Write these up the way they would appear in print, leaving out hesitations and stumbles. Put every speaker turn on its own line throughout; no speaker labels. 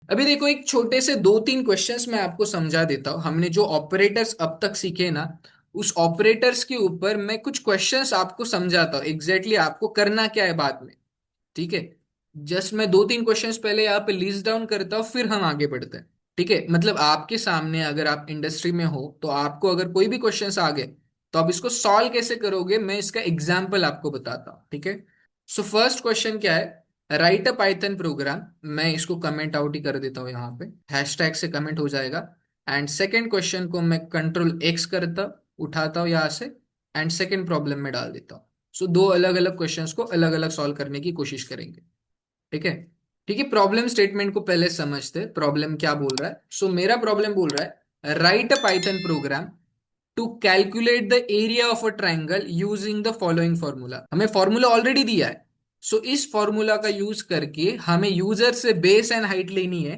अभी देखो, एक छोटे से दो तीन क्वेश्चंस मैं आपको समझा देता हूँ। हमने जो ऑपरेटर्स अब तक सीखे ना, उस ऑपरेटर्स के ऊपर मैं कुछ क्वेश्चंस आपको समझाता हूँ एग्जैक्टली आपको करना क्या है बाद में। ठीक है, जस्ट मैं दो तीन क्वेश्चंस पहले यहाँ पे लिस्ट डाउन करता हूँ, फिर हम आगे बढ़ते हैं। ठीक है, मतलब आपके सामने अगर आप इंडस्ट्री में हो तो आपको अगर कोई भी क्वेश्चंस आ गए तो आप इसको सॉल्व कैसे करोगे, मैं इसका एग्जाम्पल आपको बताता हूँ। ठीक है, सो फर्स्ट क्वेश्चन क्या है, राइट अ पाइथन प्रोग्राम। मैं इसको कमेंट आउट ही कर देता हूँ, यहाँ पे हैशटैग से कमेंट हो जाएगा। एंड सेकेंड क्वेश्चन को मैं कंट्रोल एक्स करता उठाता हूँ यहाँ से, एंड सेकेंड प्रॉब्लम में डाल देता हूँ। सो दो अलग अलग क्वेश्चंस को अलग अलग सॉल्व करने की कोशिश करेंगे। ठीक है, ठीक है, प्रॉब्लम स्टेटमेंट को पहले समझते, प्रॉब्लम क्या बोल रहा है। सो मेरा प्रॉब्लम बोल रहा है, write a Python program to calculate the area of a triangle using the following formula. हमें फॉर्मूला ऑलरेडी दिया है। सो इस फॉर्मूला का यूज करके हमें यूजर से बेस एंड हाइट लेनी है,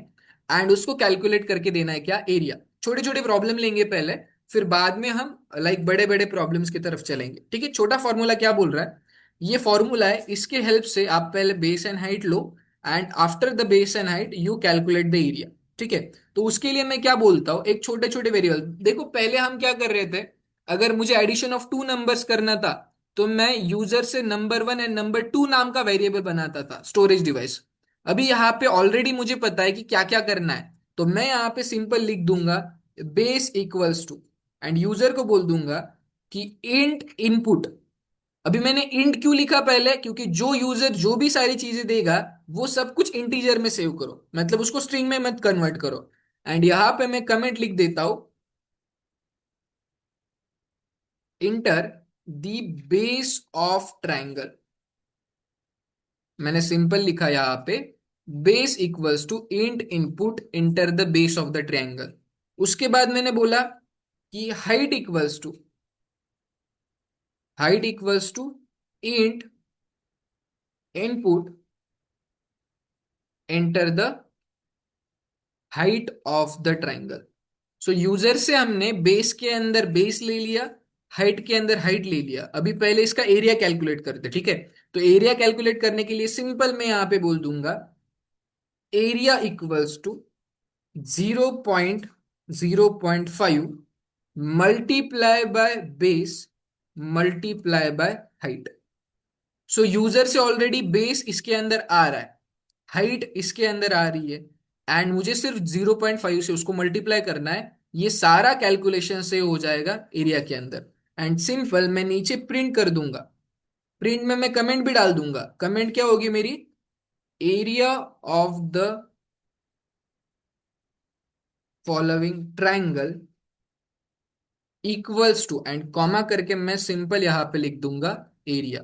एंड उसको कैलकुलेट करके देना है क्या, एरिया। छोटे छोटे प्रॉब्लम लेंगे पहले, फिर बाद में हम लाइक बड़े बड़े प्रॉब्लम्स की तरफ चलेंगे। ठीक है, छोटा फॉर्मूला क्या बोल रहा है, ये फॉर्मूला है, इसके हेल्प से आप पहले base and height low, and after the base and height you calculate the area. ठीक है, तो उसके लिए मैं क्या बोलता हूँ, एक छोटे छोटे वेरिएबल देखो। पहले हम क्या कर रहे थे, अगर मुझे एडिशन ऑफ टू नंबर्स करना था तो मैं यूजर से number one and number two नाम का वेरिएबल बनाता था स्टोरेज डिवाइस। अभी यहाँ पे ऑलरेडी मुझे पता है कि क्या क्या करना है, तो मैं यहाँ पे सिंपल लिख दूंगा base equals to, and user को बोल दूंगा कि इंट इनपुट। अभी मैंने इंट क्यों लिखा पहले, क्योंकि जो यूजर जो भी सारी चीजें देगा वो सब कुछ इंटीजर में सेव करो, मतलब उसको स्ट्रिंग में मत कन्वर्ट करो। एंड यहां पे मैं कमेंट लिख देता हूं, enter the base of triangle. मैंने सिंपल लिखा यहां पे base equals to int input enter the base of the triangle. उसके बाद मैंने बोला कि height equals to int input enter the height of the triangle. So user से हमने बेस के अंदर बेस ले लिया, हाइट के अंदर हाइट ले लिया। अभी पहले इसका एरिया कैलकुलेट करते, ठीक है। तो एरिया कैलकुलेट करने के लिए सिंपल मैं यहां पे बोल दूंगा area equals to 0.0.5 multiply by base multiply by height. So user से ऑलरेडी बेस इसके अंदर आ रहा है, हाइट इसके अंदर आ रही है, एंड मुझे सिर्फ 0.5 से उसको मल्टीप्लाई करना है। ये सारा कैलकुलेशन से हो जाएगा एरिया के अंदर। एंड सिंपल मैं नीचे प्रिंट कर दूंगा, प्रिंट में मैं कमेंट भी डाल दूंगा। कमेंट क्या होगी मेरी, area of the following triangle equals to, and comma करके मैं सिंपल यहां पे लिख दूंगा area.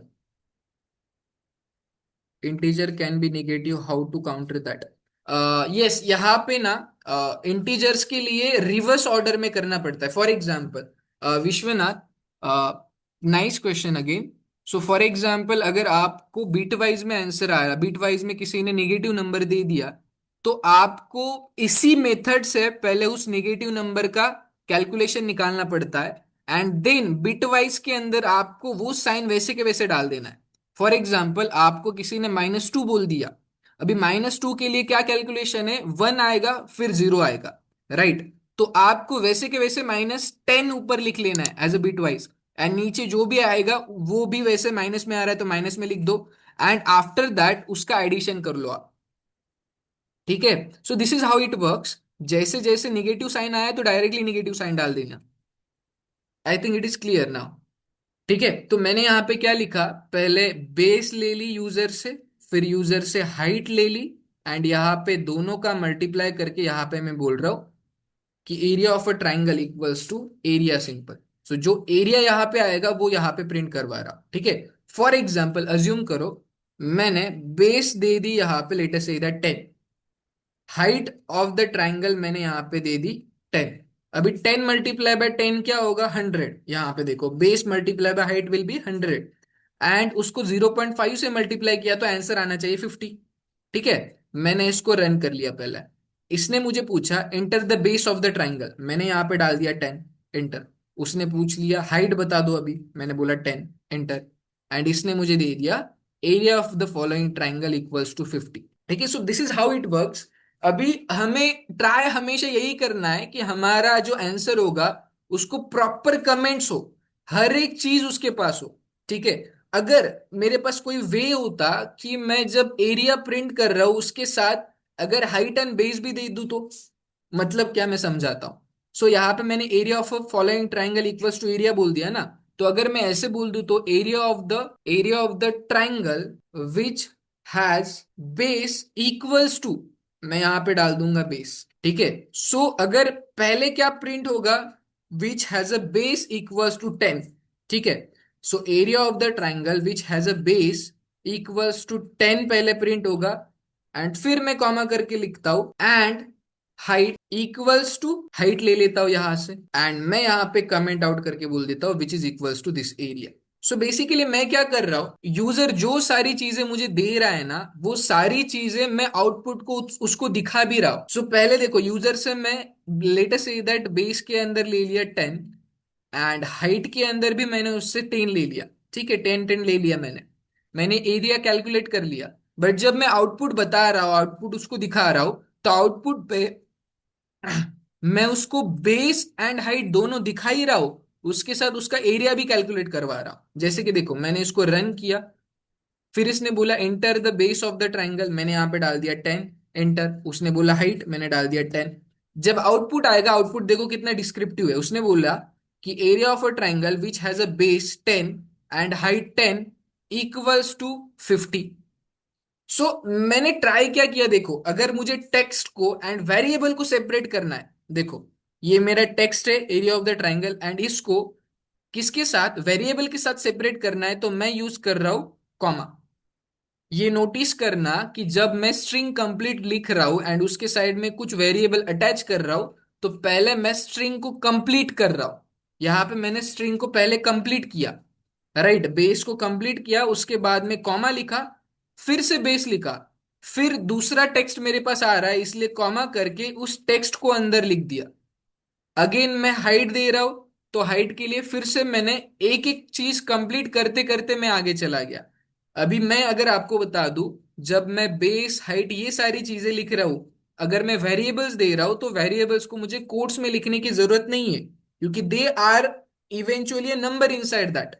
Integer can be negative, how to counter that. Yes, यहाँ पे ना इंटीजर्स के लिए रिवर्स ऑर्डर में करना पड़ता है। For example Vishwanath, nice question again. So for example अगर आपको बीट वाइज में आंसर आया, बीट वाइज में किसी ने नेगेटिव नंबर दे दिया, तो आपको इसी मेथड से पहले उस नेगेटिव नंबर का कैलकुलेशन निकालना पड़ता है, एंड देन बिट वाइज के अंदर आपको वो साइन वैसे के वैसे डाल देना है। फॉर एग्जाम्पल आपको किसी ने -2 बोल दिया, अभी -2 के लिए क्या कैलकुलेशन है, 1 आएगा फिर 0 आएगा, राइट। तो आपको वैसे के वैसे -10 ऊपर लिख लेना है as a bit wise, and नीचे जो भी आएगा वो भी वैसे माइनस में आ रहा है तो माइनस में लिख दो, एंड आफ्टर दैट उसका एडिशन कर लो आप। ठीक है, so this is how it works. जैसे जैसे निगेटिव साइन आया तो डायरेक्टली निगेटिव साइन डाल देना। I think it is clear now. ठीक है, तो मैंने यहाँ पे क्या लिखा, पहले बेस ले ली यूजर से, फिर यूजर से हाइट ले ली, एंड यहाँ पे दोनों का मल्टीप्लाई करके यहाँ पे मैं बोल रहा हूँ कि area of a triangle equals to area, simple. So जो एरिया यहाँ पे आएगा वो यहाँ पे प्रिंट करवा रहा हूं। ठीक है, फॉर एग्जाम्पल अज्यूम करो मैंने बेस दे दी यहाँ पे लेटेस्ट से 10, हाइट ऑफ द ट्राइंगल मैंने यहाँ पे दे दी 10। अभी 10 मल्टीप्लाई बाय 10 क्या होगा, 100। यहाँ पे देखो base multiply by height will be 100, and उसको 0.5 से मल्टीप्लाई किया तो आंसर आना चाहिए 50। ठीक है, मैंने इसको रन कर लिया पहले। इसने मुझे पूछा inter the base of the triangle, मैंने यहाँ पे डाल दिया 10, इंटर। उसने पूछ लिया हाइट बता दो, अभी मैंने बोला 10, इंटर। एंड इसने मुझे दे दिया area of the following triangle equals to 50। ठीक है, so this is how it works. अभी हमें ट्राई हमेशा यही करना है कि हमारा जो आंसर होगा उसको प्रॉपर कमेंट्स हो, हर एक चीज उसके पास हो। ठीक है। अगर मेरे पास कोई वे होता कि मैं जब एरिया प्रिंट कर रहा हूं उसके साथ अगर हाइट एंड बेस भी दे दूं तो, मतलब क्या, मैं समझाता हूँ। सो यहाँ पे मैंने area of a following triangle equals to area बोल दिया ना। तो अगर मैं ऐसे बोल दूं तो area of the triangle which has base equals to, मैं यहां पे डाल दूंगा बेस। ठीक है। सो अगर पहले क्या प्रिंट होगा, which has a base equals to 10। ठीक है। So area of the triangle which has a base equals to 10 पहले प्रिंट होगा, एंड फिर मैं कॉमा करके लिखता हूं and height equals to, height ले लेता हूं यहां से, एंड मैं यहां पे कमेंट आउट करके बोल देता हूं which is equals to this area. So basically मैं क्या कर रहा हूं, यूजर जो सारी चीजें मुझे दे रहा है ना वो सारी चीजें मैं आउटपुट को उसको दिखा भी रहा हूं। सो पहले देखो, यूजर से मैं लेटेस्ट से दैट बेस के अंदर ले लिया 10, एंड हाइट के अंदर भी मैंने उससे 10 ले लिया। ठीक है, 10 10 ले लिया मैंने एरिया कैलकुलेट कर लिया। बट जब मैं आउटपुट बता रहा हूँ, आउटपुट उसको दिखा रहा हूं, तो आउटपुट पे मैं उसको बेस एंड हाइट दोनों दिखा ही रहा हूं, उसके साथ उसका एरिया भी कैलकुलेट करवा रहा हूं। जैसे कि देखो, मैंने इसको रन किया, फिर इसने बोला enter the base of the triangle, मैंने यहां पे डाल दिया 10, एंटर। उसने बोला हाइट, मैंने डाल दिया 10। जब आउटपुट आएगा, आउटपुट देखो कितना डिस्क्रिप्टिव है। उसने बोला कि area of a triangle which has a base 10 and height 10 equals to 50। So मैंने ट्राई क्या किया, देखो अगर मुझे टेक्स्ट को एंड वेरिएबल को सेपरेट करना है, देखो ये मेरा टेक्स्ट है area of the triangle, and इसको किसके साथ, वेरिएबल के साथ सेपरेट करना है, तो मैं यूज कर रहा हूं कॉमा। ये नोटिस करना कि जब मैं स्ट्रिंग कंप्लीट लिख रहा हूं एंड उसके साइड में कुछ वेरिएबल अटैच कर रहा हूं, तो पहले मैं स्ट्रिंग को कंप्लीट कर रहा हूं। यहां पे मैंने स्ट्रिंग को पहले कंप्लीट किया, राइट, बेस को कंप्लीट किया, उसके बाद में कॉमा लिखा, फिर से बेस लिखा, फिर दूसरा टेक्स्ट मेरे पास आ रहा है इसलिए कॉमा करके उस टेक्स्ट को अंदर लिख दिया। अगेन मैं हाइट दे रहा हूं, तो हाइट के लिए फिर से मैंने एक एक चीज कंप्लीट करते करते मैं आगे चला गया। अभी मैं अगर आपको बता दूं, जब मैं बेस हाइट ये सारी चीजें लिख रहा हूं, अगर मैं वेरिएबल्स दे रहा हूं तो वेरिएबल्स को मुझे कोट्स में लिखने की जरूरत नहीं है, क्योंकि they are eventually number inside that.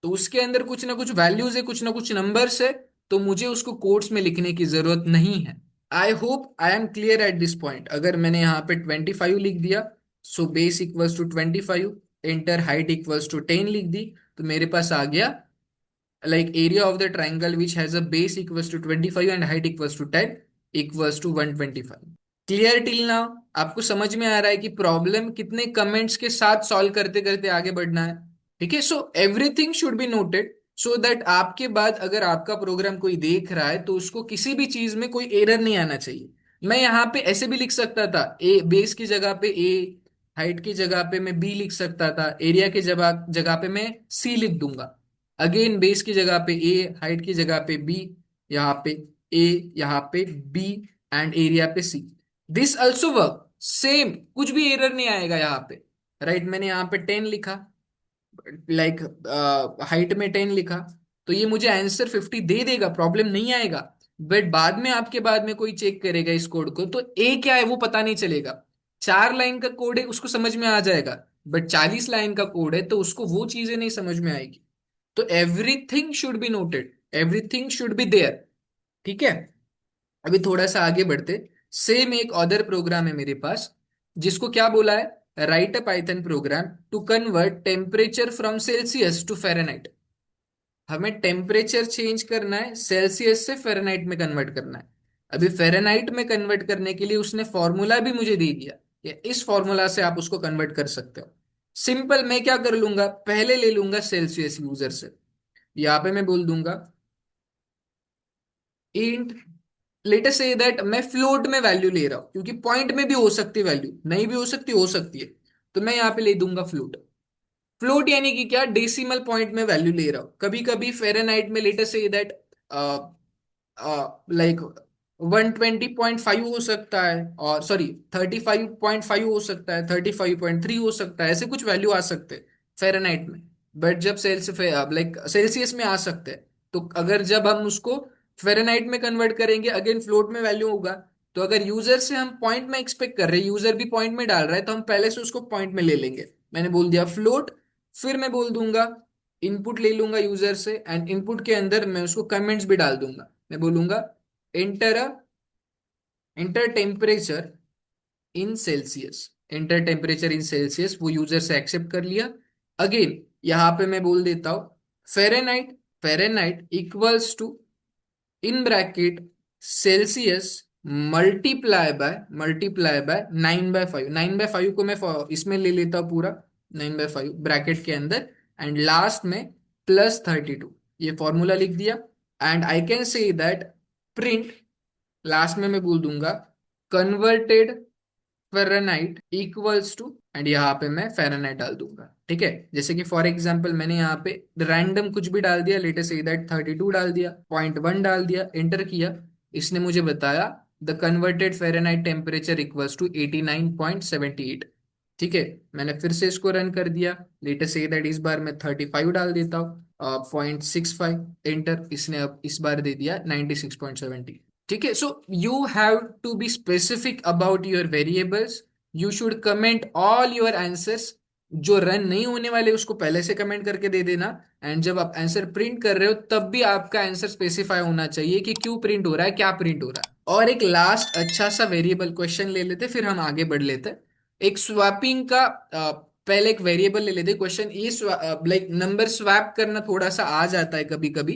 तो उसके अंदर कुछ ना कुछ वैल्यूज है, कुछ ना कुछ नंबर्स है, तो मुझे उसको कोट्स में लिखने की जरूरत नहीं है। I hope I am clear at this point. अगर मैंने यहाँ पे 25 लिख दिया, so base equals to 25, enter height equals to 10 लिख दी, तो मेरे पास आ गया like area of the triangle which has a base equals to 25 and height equals to 10 equals to 125। Clear till now? आपको समझ में आ रहा है कि प्रॉब्लम कितने कमेंट्स के साथ सॉल्व करते करते आगे बढ़ना है। ठीक है। So everything should be noted, so that आपके बाद अगर आपका प्रोग्राम कोई देख रहा है तो उसको किसी भी चीज में कोई एरर नहीं आना चाहिए। मैं यहाँ पे ऐसे भी लिख सकता था, ए बेस की जगह पे ए, हाइट की जगह पे मैं बी लिख सकता था, एरिया की जगह जगह पे मैं सी लिख दूंगा। अगेन बेस की जगह पे ए, हाइट की जगह पे बी, यहाँ पे ए, यहाँ पे बी, एंड एरिया पे सी। दिस ऑल्सो वर्क सेम, कुछ भी एरर नहीं आएगा यहाँ पे। राइट, मैंने यहाँ पे 10 लिखा, लाइक हाइट में 10 लिखा, तो ये मुझे आंसर 50 दे देगा, प्रॉब्लम नहीं आएगा। बट बाद में आपके बाद में कोई चेक करेगा इस कोड को, तो ए क्या है वो पता नहीं चलेगा। 4 लाइन का कोड है उसको समझ में आ जाएगा, बट 40 लाइन का कोड है तो उसको वो चीजें नहीं समझ में आएगी। तो everything should be noted, everything should be there. ठीक है। अभी थोड़ा सा आगे बढ़ते, सेम एक अदर प्रोग्राम है मेरे पास, जिसको क्या बोला है, write a Python program to convert temperature from Celsius to Fahrenheit. हमें टेम्परेचर चेंज करना है, सेल्सियस से फ़ारेनहाइट में कन्वर्ट करना है। अभी फ़ारेनहाइट में कन्वर्ट करने के लिए उसने फॉर्मूला भी मुझे दे दिया कि इस फॉर्मूला से आप उसको कन्वर्ट कर सकते हो। सिंपल, मैं क्या कर लूंगा, पहले ले लूंगा सेल्सियस यूजर से, यहाँ पे मैं बोल दूंगा इंट, लेटेस्ट से दैट मैं फ्लोट में वैल्यू ले रहा हूं, क्योंकि पॉइंट में भी हो सकती है वैल्यू, नहीं भी हो सकती है। तो मैं यहाँ पे ले दूंगा फ्लोट। फ्लोट यानी कि क्या, डेसिमल पॉइंट में वैल्यू ले रहा हूं। कभी कभी फ़ारेनहाइट में लेटेस्ट से दैट लाइक 120.5 हो सकता है, और सॉरी 35.5 हो सकता है, 35.3 हो सकता है, ऐसे कुछ वैल्यू आ सकते हैं फ़ारेनहाइट में। बट जब लाइक सेल्सियस में आ सकते हैं। तो अगर जब हम उसको फ़ारेनहाइट में कन्वर्ट करेंगे, अगेन फ्लोट में वैल्यू होगा, तो अगर यूजर से हम पॉइंट में एक्सपेक्ट कर रहे हैं, यूजर भी पॉइंट में डाल रहा है, तो हम पहले से उसको पॉइंट में ले लेंगे। मैंने बोल दिया फ्लोट, फिर मैं बोल दूंगा इनपुट ले लूंगा यूजर से, एंड इनपुट के अंदर मैं उसको कमेंट्स भी डाल दूंगा। मैं बोलूंगा enter enter temperature in Celsius, enter temperature in Celsius, वो यूजर से एक्सेप्ट कर लिया। अगेन यहाँ पे मैं बोल देता हूँ Fahrenheit, Fahrenheit equals to in bracket Celsius multiply by 9/5, 9/5 को मैं इसमें ले लेता हूँ पूरा, 9/5 ब्रैकेट के अंदर, एंड लास्ट में +32, ये फॉर्मूला लिख दिया। And I can say that print, last में मैं बोल दूंगा converted Fahrenheit equals to, and यहाँ पे मैं फेरेनाइट डाल दूंगा। ठीक है, जैसे कि फॉर एग्जांपल मैंने यहाँ पे रैंडम कुछ भी डाल दिया, लेटेस्ट से दैट 32 डाल दिया, 0.1 डाल दिया, एंटर किया, इसने मुझे बताया the converted Fahrenheit temperature equals to 89.78। ठीक है, मैंने फिर से इसको रन कर दिया, लेटेस्ट से दैट इस बार मैं 35 डाल देता हूँ, 0.65, एंटर, इसने अब इस बार दे दिया 96.70। ठीक है, so you have to be specific about your variables, you should comment all your answers, जो रन नहीं होने वाले उसको पहले से कमेंट करके दे देना। एंड जब आप आंसर प्रिंट कर रहे हो तब भी आपका आंसर स्पेसिफाई होना चाहिए कि क्यों प्रिंट हो रहा है, क्या प्रिंट हो रहा है। और एक लास्ट अच्छा सा वेरिएबल क्वेश्चन ले लेते, फिर हम आगे बढ़ लेते। एक स्वैपिंग का पहले एक वेरिएबल ले लेते क्वेश्चन, ये लाइक नंबर स्वैप करना थोड़ा सा आ जाता है कभी कभी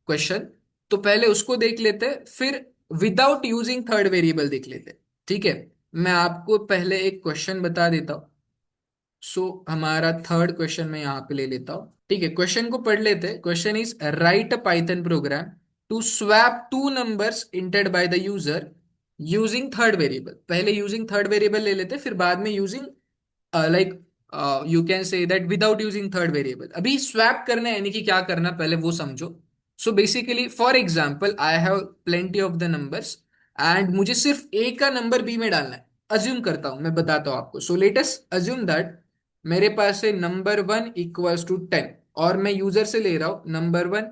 क्वेश्चन, तो पहले उसको देख लेते, फिर विदाउट यूजिंग थर्ड वेरिएबल देख लेते। ठीक है, मैं आपको पहले एक क्वेश्चन बता देता हूँ। हमारा थर्ड क्वेश्चन मैं यहाँ पे ले लेता हूँ। ठीक है, क्वेश्चन को पढ़ लेते हैं। Question is write a Python program to swap two numbers entered by the user using third variable. पहले यूजिंग थर्ड वेरिएबल ले लेते, फिर बाद में using like you can say that without using third variable. अभी स्वैप करना है यानी कि क्या करना पहले वो समझो। So basically for example I have plenty of the numbers, and मुझे सिर्फ ए का नंबर बी में डालना है। अज्यूम करता हूं, मैं बताता हूं आपको। सो लेटेस्ट अज्यूम दैट मेरे पास है नंबर 1 इक्वल्स टू 10, और मैं यूजर से ले रहा हूं number 1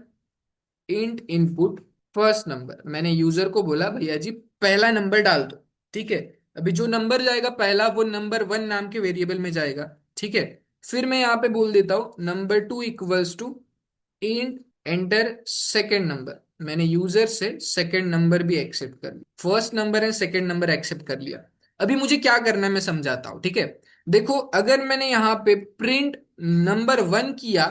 int input first number. मैंने यूजर को बोला भैया जी पहला नंबर डाल दो। ठीक है, अभी जो नंबर जाएगा पहला वो नंबर 1 नाम के वेरिएबल में जाएगा। ठीक है, फिर मैं यहाँ पे बोल देता हूँ number 2 equals to int enter second number. मैंने यूजर से सेकेंड नंबर भी एक्सेप्ट कर लिया, first number and second number accept कर लिया। अभी मुझे क्या करना है मैं समझाता हूँ। ठीक है, देखो अगर मैंने यहाँ पे प्रिंट नंबर 1 किया,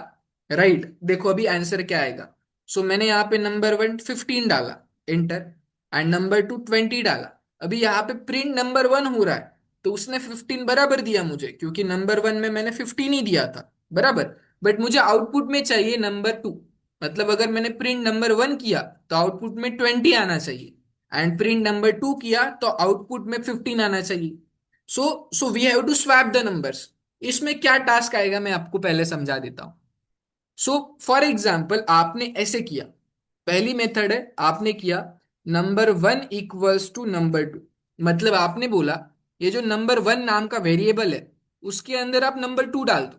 राइट, देखो अभी आंसर क्या आएगा। मैंने यहाँ पे नंबर 1 15 डाला, एंटर, एंड नंबर 2 20 डाला। अभी यहाँ पे प्रिंट नंबर 1 हो रहा है, तो उसने 15 बराबर दिया मुझे, क्योंकि नंबर 1 में मैंने 15 ही दिया था बराबर। बट मुझे आउटपुट में चाहिए नंबर 2, मतलब अगर मैंने प्रिंट नंबर 1 किया तो आउटपुट में 20 आना चाहिए, एंड प्रिंट नंबर 2 किया तो आउटपुट में 15 आना चाहिए। So we have to swap the numbers. इसमें क्या टास्क आएगा मैं आपको पहले समझा देता हूं। फॉर एग्जाम्पल आपने ऐसे किया, पहली मेथड है आपने किया नंबर 1 इक्वल्स टू नंबर 2, मतलब आपने बोला ये जो नंबर 1 नाम का वेरिएबल है उसके अंदर आप नंबर 2 डाल दो,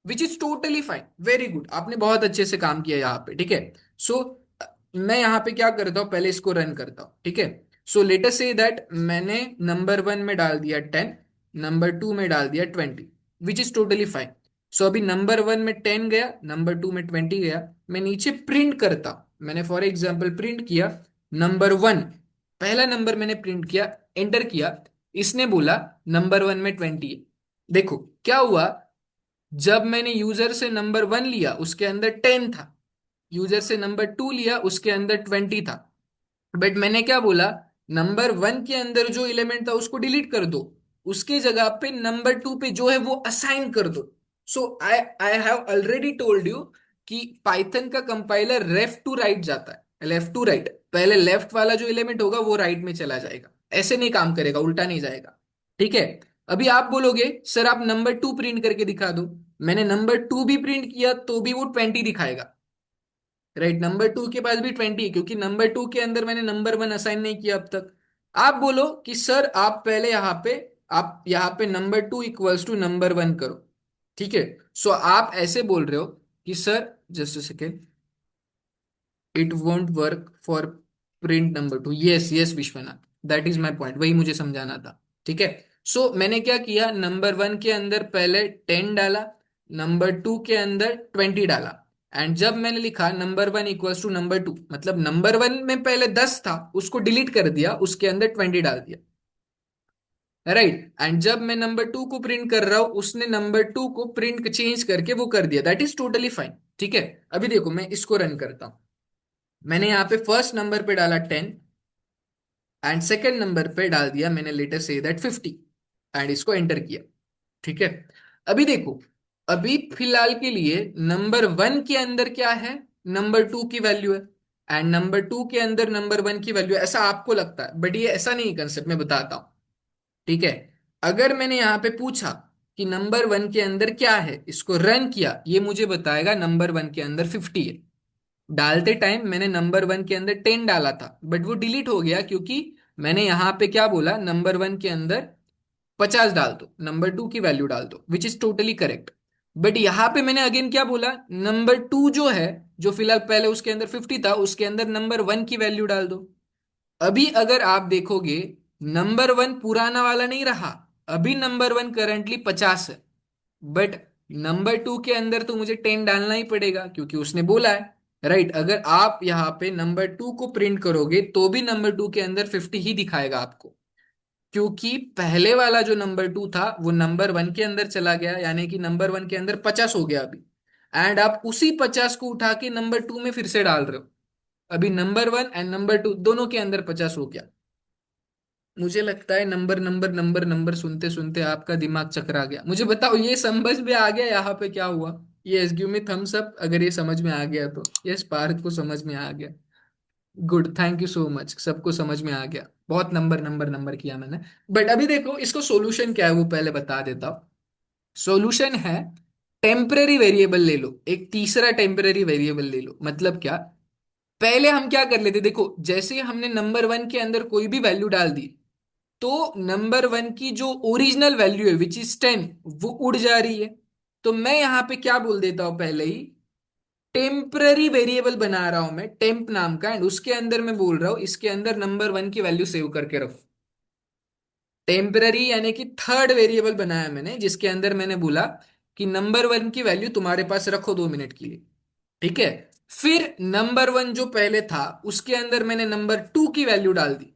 which is totally fine, very good, आपने बहुत अच्छे से काम किया यहाँ पे। ठीक है, सो मैं यहाँ पे क्या करता हूँ, पहले इसको रन करता हूँ। ठीक है, so let us say that मैंने नंबर 1 में डाल दिया 10, नंबर 2 में डाल दिया 20, विच इज टोटली फाइन। अभी नंबर 1 में 10 गया, नंबर 2 में 20 गया, मैं नीचे प्रिंट करता हूं। मैंने फॉर एग्जाम्पल प्रिंट किया नंबर 1, पहला नंबर मैंने प्रिंट किया, एंटर किया, इसने बोला नंबर 1 में 20 है। देखो क्या हुआ, जब मैंने यूजर से नंबर 1 लिया उसके अंदर 10 था, यूजर से नंबर 2 लिया उसके अंदर 20 था, बट मैंने क्या बोला नंबर 1 के अंदर जो एलिमेंट था उसको डिलीट कर दो, उसके जगह पे नंबर 2 पे जो है वो असाइन कर दो। I I have already told you कि पाइथन का कंपाइलर लेफ्ट टू राइट जाता है, लेफ्ट टू राइट, पहले लेफ्ट वाला जो एलिमेंट होगा वो राइट में चला जाएगा, ऐसे नहीं काम करेगा, उल्टा नहीं जाएगा। ठीक है, अभी आप बोलोगे सर आप नंबर 2 प्रिंट करके दिखा दो, मैंने नंबर 2 भी प्रिंट किया तो भी वो 20 दिखाएगा, राइट, नंबर 2 के पास भी 20 है, क्योंकि नंबर 2 के अंदर मैंने नंबर 1 असाइन नहीं किया अब तक। आप बोलो कि सर आप पहले यहाँ पे नंबर 2 इक्वल्स टू नंबर 1 करो। ठीक है, आप ऐसे बोल रहे हो कि sir just a second, it won't work for print number 2, yes yes Vishwanath, that is my point, वही मुझे समझाना था। ठीक है। सो मैंने क्या किया, नंबर वन के अंदर पहले 10 डाला, नंबर टू के अंदर 20 डाला, एंड जब मैंने लिखा number one equals to number two, मतलब नंबर वन में पहले 10 था उसको डिलीट कर दिया, उसके अंदर 20 डाल दिया। राइट, एंड जब मैं नंबर टू को प्रिंट कर रहा हूं, उसने नंबर टू को प्रिंट चेंज करके वो कर दिया, दैट इज टोटली फाइन। ठीक है। अभी देखो मैं इसको रन करता हूं। मैंने यहाँ पे फर्स्ट नंबर पे डाला 10, एंड सेकेंड नंबर पे डाल दिया मैंने लेटर से दैट 50, एंड इसको एंटर किया। ठीक है। अभी देखो, अभी फिलहाल के लिए नंबर वन के अंदर क्या है, नंबर टू की वैल्यू है, एंड नंबर टू के अंदर नंबर वन की वैल्यू है, ऐसा आपको लगता है, बट ये ऐसा नहीं कंसेप्ट मैं बताता हूं। ठीक है। अगर मैंने यहाँ पे पूछा कि नंबर वन के अंदर क्या है, इसको रन किया, ये मुझे बताएगा नंबर वन के अंदर 50 है। डालते टाइम मैंने नंबर वन के अंदर 10 डाला था, बट वो डिलीट हो गया क्योंकि मैंने यहाँ पे क्या बोला, नंबर वन के अंदर 50 डाल दो, नंबर टू की वैल्यू डाल दो, which is totally correct. But यहाँ पे मैंने अगेन क्या बोला, नंबर टू जो है, जो फिलहाल पहले उसके अंदर 50 था, उसके अंदर नंबर वन की वैल्यू डाल दो। अभी अगर आप देखोगे, नंबर वन पुराना वाला नहीं रहा, अभी नंबर वन करंटली 50 है, बट नंबर टू के अंदर तो मुझे 10 डालना ही पड़ेगा क्योंकि उसने बोला है। राइट, अगर आप यहाँ पे नंबर टू को प्रिंट करोगे तो भी नंबर टू के अंदर 50 ही दिखाएगा आपको, क्योंकि पहले वाला जो नंबर टू था वो नंबर वन के अंदर चला गया, यानी कि नंबर वन के अंदर 50 हो गया अभी, एंड आप उसी 50 को उठा के नंबर टू में फिर से डाल रहे हो। अभी number one and number two दोनों के अंदर 50 हो गया। मुझे लगता है नंबर नंबर नंबर नंबर सुनते सुनते आपका दिमाग चकरा गया। मुझे बताओ ये समझ में आ गया यहाँ पे क्या हुआ? Yes, give me thumbs up अगर ये समझ में आ गया तो। यस, पार्थ को समझ में आ गया। Good, thank you so much, सबको समझ में आ गया। बहुत नंबर नंबर नंबर किया मैंने। बट अभी देखो इसको सॉल्यूशन क्या है वो पहले बता देता हूँ। सॉल्यूशन है, टेम्पररी वेरिएबल ले लो, एक तीसरा टेम्पररी वेरिएबल ले लो। मतलब क्या, पहले हम क्या कर लेते, देखो जैसे हमने नंबर वन के अंदर कोई भी वैल्यू डाल दी, तो नंबर वन की जो ओरिजिनल वैल्यू है विच इज 10, वो उड़ जा रही है। तो मैं यहां पे क्या बोल देता हूं पहले ही, टेम्पररी वेरिएबल बना रहा हूं मैं टेम्प नाम का, एंड उसके अंदर मैं बोल रहा हूं इसके अंदर नंबर वन की वैल्यू सेव करके रखो। टेम्पररी यानी कि थर्ड वेरिएबल बनाया मैंने, जिसके अंदर मैंने बोला कि नंबर वन की वैल्यू तुम्हारे पास रखो 2 मिनट के लिए। ठीक है। फिर नंबर वन जो पहले था उसके अंदर मैंने नंबर टू की वैल्यू डाल दी।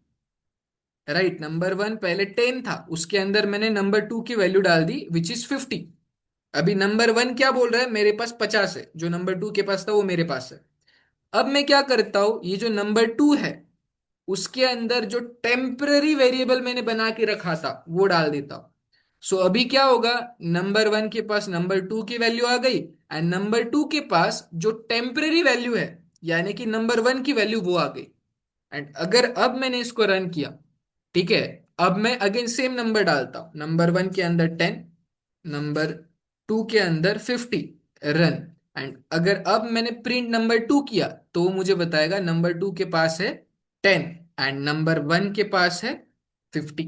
राइट, नंबर वन पहले 10 था, उसके अंदर मैंने नंबर टू की वैल्यू डाल दी विच इज 50। अभी नंबर वन क्या बोल रहा है, मेरे पास 50 है, जो नंबर टू के पास था वो मेरे पास है। अब मैं क्या करता हूं, ये जो नंबर टू है उसके अंदर जो टेम्पररी वेरिएबल मैंने बना के रखा था वो डाल देता हूं। सो अभी क्या होगा, नंबर वन के पास नंबर टू की वैल्यू आ गई, एंड नंबर टू के पास जो टेम्पररी वैल्यू है यानी कि नंबर वन की वैल्यू वो आ गई। एंड अगर अब मैंने इसको रन किया, ठीक है, अब मैं अगेन सेम नंबर डालता हूं, नंबर वन के अंदर 10, नंबर टू के अंदर 50, रन। एंड अगर अब मैंने प्रिंट नंबर टू किया तो वो मुझे बताएगा नंबर टू के पास है 10 एंड नंबर वन के पास है 50।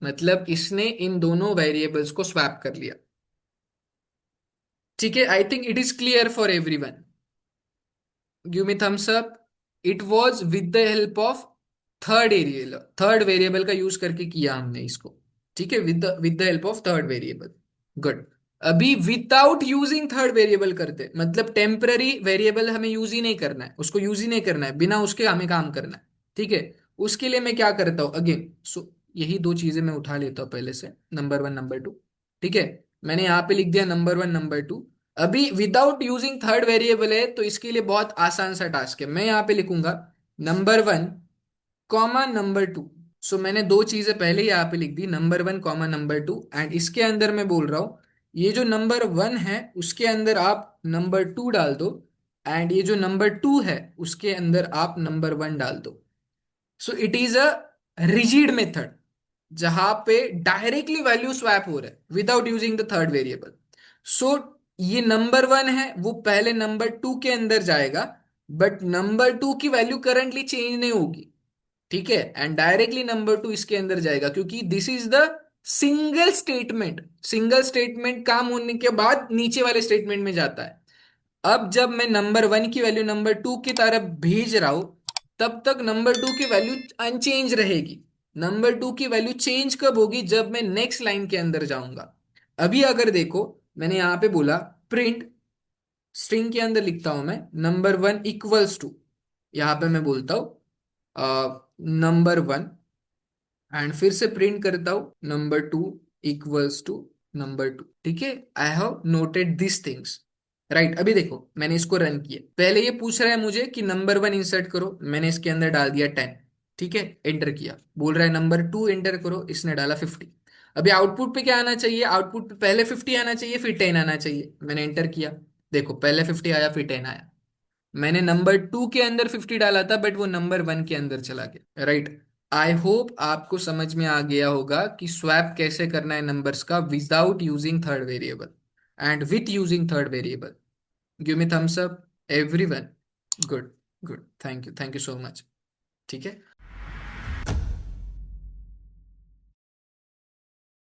मतलब इसने इन दोनों वेरिएबल्स को स्वैप कर लिया। ठीक है, I think it is clear for everyone. Give me thumbs up. It was with the help of third variable का यूज करके किया हमने इसको। ठीक है, with the help of third variable. Good. अभी विदाउट यूजिंग थर्ड वेरिएबल करते, मतलब टेम्पररी वेरिएबल हमें यूज ही नहीं करना है, उसको यूज ही नहीं करना है, बिना उसके हमें काम करना है। ठीक है। उसके लिए मैं क्या करता हूं अगेन, सो यही दो चीजें मैं उठा लेता हूं पहले से, नंबर वन नंबर टू। ठीक है। मैंने यहाँ पे लिख दिया नंबर वन नंबर टू। अभी विदाउट यूजिंग थर्ड वेरिएबल है तो इसके लिए बहुत आसान सा टास्क है, मैं यहाँ पे लिखूंगा number one comma number two. So मैंने दो चीजें पहले ही यहाँ पे लिख दी, number one comma number two, and इसके अंदर मैं बोल रहा हूँ ये जो नंबर वन है उसके अंदर आप नंबर टू डाल दो, एंड ये जो नंबर टू है उसके अंदर आप नंबर वन डाल दो। So it is a rigid method जहां पे डायरेक्टली वैल्यू स्वैप हो रहा है without using the third variable. So ये नंबर वन है वो पहले नंबर टू के अंदर जाएगा, बट नंबर टू की वैल्यू करंटली चेंज नहीं होगी। ठीक है, एंड डायरेक्टली नंबर टू इसके अंदर जाएगा क्योंकि this is the single statement. Single statement काम होने के बाद नीचे वाले स्टेटमेंट में जाता है। अब जब मैं नंबर वन की वैल्यू नंबर टू की तरफ भेज रहा हूं, तब तक नंबर टू की वैल्यू अनचेंज रहेगी। नंबर टू की वैल्यू चेंज कब होगी, जब मैं नेक्स्ट लाइन के अंदर जाऊंगा। अभी अगर देखो, मैंने यहां पे बोला प्रिंट, स्ट्रिंग के अंदर लिखता हूं मैं नंबर वन इक्वल्स टू, यहां पे मैं बोलता हूं नंबर वन, एंड फिर से प्रिंट करता हूं number two equals to number two. ठीक है, I have noted this things. Right, अभी देखो मैंने इसको रन किया, पहले ये पूछ रहा है मुझे कि नंबर वन इंसर्ट करो, मैंने इसके अंदर डाल दिया 10। ठीक है, एंटर किया, बोल रहा है नंबर टू एंटर करो, इसने डाला 50। अभी आउटपुट पे क्या आना चाहिए, आउटपुट पे पहले 50 आना चाहिए फिर 10 आना चाहिए, मैंने एंटर किया, देखो पहले 50 आया फिर 10 आया। मैंने नंबर टू के अंदर 50 डाला था बट वो नंबर वन के अंदर चला गया। राइट, आई होप आपको समझ में आ गया होगा कि स्वैप कैसे करना है नंबर्स का without using third variable and with using third variable. Give me thumbs up everyone. Good, good, thank you so much. ठीक है।